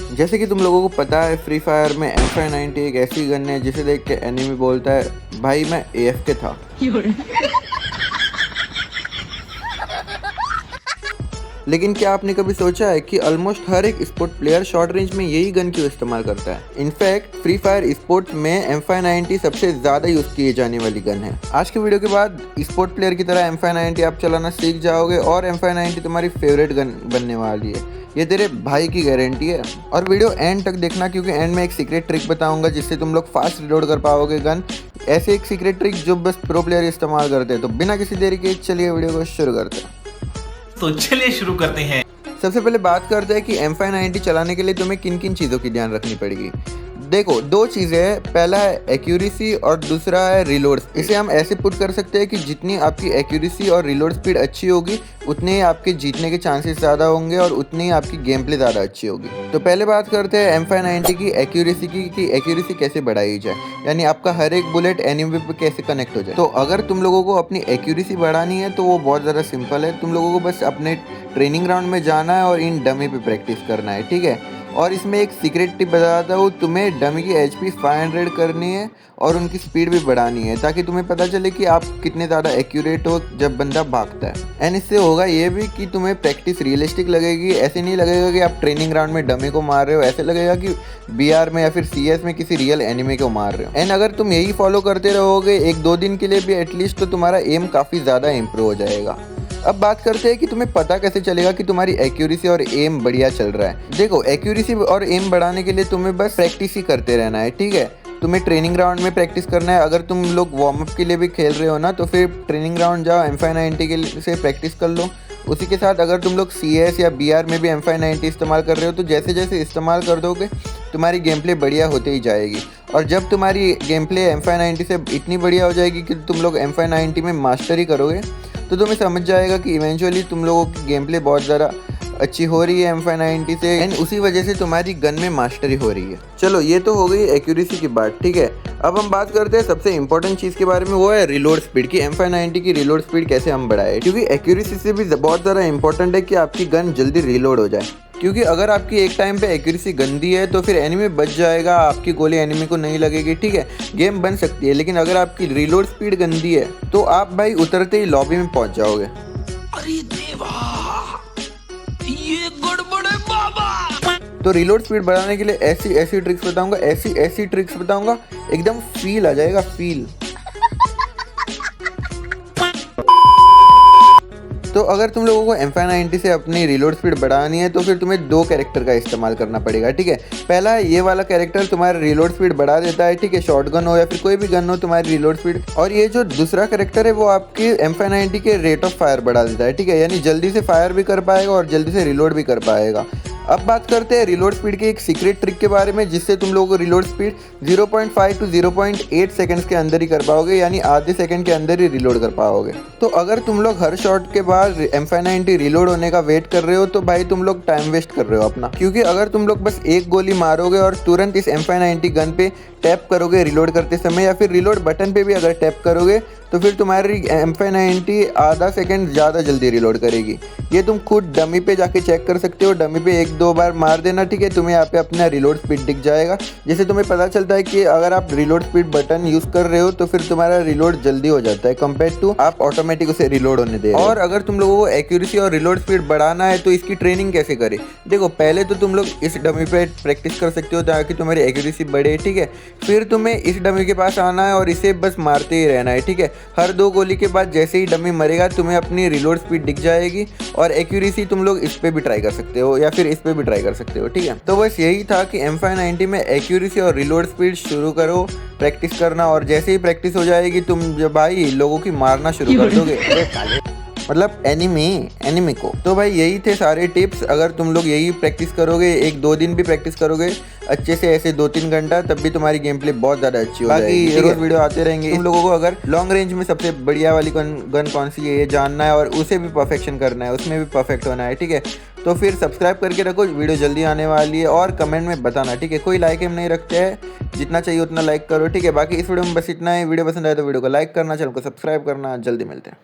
जैसे कि तुम लोगों को पता है फ्री फायर में M590 एक ऐसी गन है जिसे देख के एनिमी बोलता है भाई मैं AFK था। लेकिन क्या आपने कभी सोचा है कि ऑलमोस्ट हर एक स्पोर्ट प्लेयर शॉर्ट रेंज में यही गन क्यों इस्तेमाल करता है? इनफैक्ट फ्री फायर स्पोर्ट्स में M590 सबसे ज़्यादा यूज़ किए जाने वाली गन है। आज के वीडियो के बाद स्पोर्ट प्लेयर की तरह M590 आप चलाना सीख जाओगे और M590 तुम्हारी फेवरेट गन बनने वाली है। ये तेरे भाई की गारंटी है। और वीडियो एंड तक देखना क्योंकि एंड में एक सीक्रेट ट्रिक बताऊंगा जिससे तुम लोग फास्ट रिलोड कर पाओगे गन। ऐसे एक सीक्रेट ट्रिक जो बस प्रो प्लेयर इस्तेमाल करते हैं। तो बिना किसी देरी के चलिए वीडियो को शुरू करते हैं। तो चलिए शुरू करते हैं। सबसे पहले बात करते हैं कि M590 चलाने के लिए तुम्हें किन किन चीज़ों की ध्यान रखनी पड़ेगी। देखो, दो चीज़ें हैं, पहला है एक्यूरेसी और दूसरा है रिलोड। इसे हम ऐसे पुट कर सकते हैं कि जितनी आपकी एक्यूरेसी और रिलोड स्पीड अच्छी होगी उतने ही आपके जीतने के चांसेस ज़्यादा होंगे और उतनी ही आपकी गेम प्ले ज़्यादा अच्छी होगी। तो पहले बात करते हैं M590 की एक्यूरेसी की कि एक्यूरेसी कैसे बढ़ाई जाए, यानी आपका हर एक बुलेट एनिमी पे कैसे कनेक्ट हो जाए। तो अगर तुम लोगों को अपनी एक्यूरेसी बढ़ानी है तो वो बहुत ज़्यादा सिंपल है। तुम लोगों को बस अपने ट्रेनिंग ग्राउंड में जाना है और इन डमी पे प्रैक्टिस करना है, ठीक है। और इसमें एक सीक्रेट टिप बताता हूँ, तुम्हें डमी की HP 500 करनी है और उनकी स्पीड भी बढ़ानी है ताकि तुम्हें पता चले कि आप कितने ज़्यादा एक्यूरेट हो जब बंदा भागता है। एंड इससे होगा ये भी कि तुम्हें प्रैक्टिस रियलिस्टिक लगेगी। ऐसे नहीं लगेगा कि आप ट्रेनिंग ग्राउंड में डमी को मार रहे हो, ऐसे लगेगा कि BR में या फिर CS में किसी रियल एनिमी को मार रहे हो। एंड अगर तुम यही फॉलो करते रहोगे 1-2 दिन के लिए भी एटलीस्ट, तो तुम्हारा एम काफ़ी ज़्यादा इम्प्रूव हो जाएगा। अब बात करते हैं कि तुम्हें पता कैसे चलेगा कि तुम्हारी एक्यूरेसी और एम बढ़िया चल रहा है। देखो, एक्यूरेसी और एम बढ़ाने के लिए तुम्हें बस प्रैक्टिस ही करते रहना है, ठीक है। तुम्हें ट्रेनिंग ग्राउंड में प्रैक्टिस करना है। अगर तुम लोग वार्म अप के लिए भी खेल रहे हो ना, तो फिर ट्रेनिंग ग्राउंड जाओ, M590 के से प्रैक्टिस कर लो। उसी के साथ अगर तुम लोग CS या BR में भी M590 इस्तेमाल कर रहे हो तो जैसे जैसे इस्तेमाल कर दोगे तुम्हारी गेम प्ले बढ़िया होते ही जाएगी। और जब तुम्हारी गेम प्ले M590 से इतनी बढ़िया हो जाएगी कि तुम लोग M590 में मास्टर ही करोगे, तो तुम्हें समझ जाएगा कि इवेंचुअली तुम लोगों की गेम प्ले बहुत ज़्यादा अच्छी हो रही है M590 से, एंड उसी वजह से तुम्हारी गन में मास्टरी हो रही है। चलो, ये तो हो गई एक्यूरेसी की बात, ठीक है। अब हम बात करते हैं सबसे इंपॉर्टेंट चीज़ के बारे में, वो है रिलोड स्पीड की। M590 की रिलोड स्पीड कैसे हम बढ़ाएं, क्योंकि एक्यूरेसी से भी बहुत ज़्यादा इंपॉर्टेंट है कि आपकी गन जल्दी रिलोड हो जाए। क्योंकि अगर आपकी एक टाइम पे एक्यूरेसी गंदी है तो फिर एनिमी बच जाएगा, आपकी गोली एनिमी को नहीं लगेगी, ठीक है, गेम बन सकती है। लेकिन अगर आपकी रिलोड स्पीड गंदी है तो आप भाई उतरते ही लॉबी में पहुंच जाओगे। अरे देवा, ये गड़बड़ है बाबा। तो रिलोड स्पीड बढ़ाने के लिए ऐसी ट्रिक्स बताऊंगा, ऐसी ट्रिक्स बताऊंगा, एकदम फील आ जाएगा, फील। तो अगर तुम लोगों को M590 से अपनी रिलोड स्पीड बढ़ानी है तो फिर तुम्हें 2 कैरेक्टर का इस्तेमाल करना पड़ेगा, ठीक है। पहला है ये वाला कैरेक्टर, तुम्हारा रिलोड स्पीड बढ़ा देता है, ठीक है। शॉटगन हो या फिर कोई भी गन हो, तुम्हारी रिलोड स्पीड। और ये जो दूसरा कैरेक्टर है वो आपकी M590 के रेट ऑफ फायर बढ़ा देता है, ठीक है, यानी जल्दी से फायर भी कर पाएगा और जल्दी से रिलोड भी कर पाएगा। अब बात करते हैं रिलोड स्पीड के एक सीक्रेट ट्रिक के बारे में जिससे तुम लोगों को रिलोड स्पीड 0.5 to 0.8 सेकंड्स के अंदर ही कर पाओगे, यानी आधे सेकंड के अंदर ही रिलोड कर पाओगे। तो अगर तुम लोग हर शॉट के बाद M590 रिलोड होने का वेट कर रहे हो तो भाई तुम लोग टाइम वेस्ट कर रहे हो अपना। क्योंकि अगर तुम लोग बस एक गोली मारोगे और तुरंत इस M590 गन पे टैप करोगे रिलोड करते समय, या फिर रिलोड बटन पे भी अगर टैप करोगे तो फिर तुम्हारी M590 आधा सेकंड ज़्यादा जल्दी रिलोड करेगी। ये तुम खुद डमी पे जाके चेक कर सकते हो। डमी पे 1-2 बार मार देना, ठीक है, तुम्हें यहाँ पे अपना रिलोड स्पीड दिख जाएगा, जिससे तुम्हें पता चलता है कि अगर आप रिलोड स्पीड बटन यूज़ कर रहे हो तो फिर तुम्हारा रिलोड जल्दी हो जाता है कंपेयर टू आप ऑटोमेटिक उसे रिलोड होने दे। और अगर तुम लोगों को एक्यूरेसी और रिलोड स्पीड बढ़ाना है तो इसकी ट्रेनिंग कैसे करें? देखो, पहले तो तुम लोग इस डमी पे प्रैक्टिस कर सकते हो ताकि तुम्हारी एक्यूरेसी बढ़े, ठीक है। फिर तुम्हें इस डमी के पास आना है और इसे बस मारते ही रहना है, ठीक है। हर 2 गोली के बाद जैसे ही डमी मरेगा तुम्हें अपनी रिलोड स्पीड दिख जाएगी। और एक्यूरेसी तुम लोग इस पे भी ट्राई कर सकते हो या फिर इस पे भी ट्राई कर सकते हो, ठीक है। तो बस यही था कि M590 में एक्यूरेसी और रिलोड स्पीड शुरू करो प्रैक्टिस करना, और जैसे ही प्रैक्टिस हो जाएगी तुम जब भाई लोगों की मारना शुरू कर दोगे, मतलब एनिमी को। तो भाई यही थे सारे टिप्स। अगर तुम लोग यही प्रैक्टिस करोगे, 1-2 दिन भी प्रैक्टिस करोगे अच्छे से, ऐसे 2-3 घंटा, तब भी तुम्हारी गेम प्ले बहुत ज़्यादा अच्छी हो जाएगी। बाकी रोज़ वीडियो आते रहेंगे। तुम लोगों को अगर लॉन्ग रेंज में सबसे बढ़िया वाली गन कौन सी है ये जानना है और उसे भी परफेक्शन करना है, उसमें भी परफेक्ट होना है, ठीक है, तो फिर सब्सक्राइब करके रखो, वीडियो जल्दी आने वाली है। और कमेंट में बताना, ठीक है। कोई लाइक हम नहीं रखते हैं, जितना चाहिए उतना लाइक करो, ठीक है। बाकी इस वीडियो में बस इतना ही। वीडियो पसंद आए तो वीडियो को लाइक करना, चैनल को सब्सक्राइब करना। जल्दी मिलते हैं।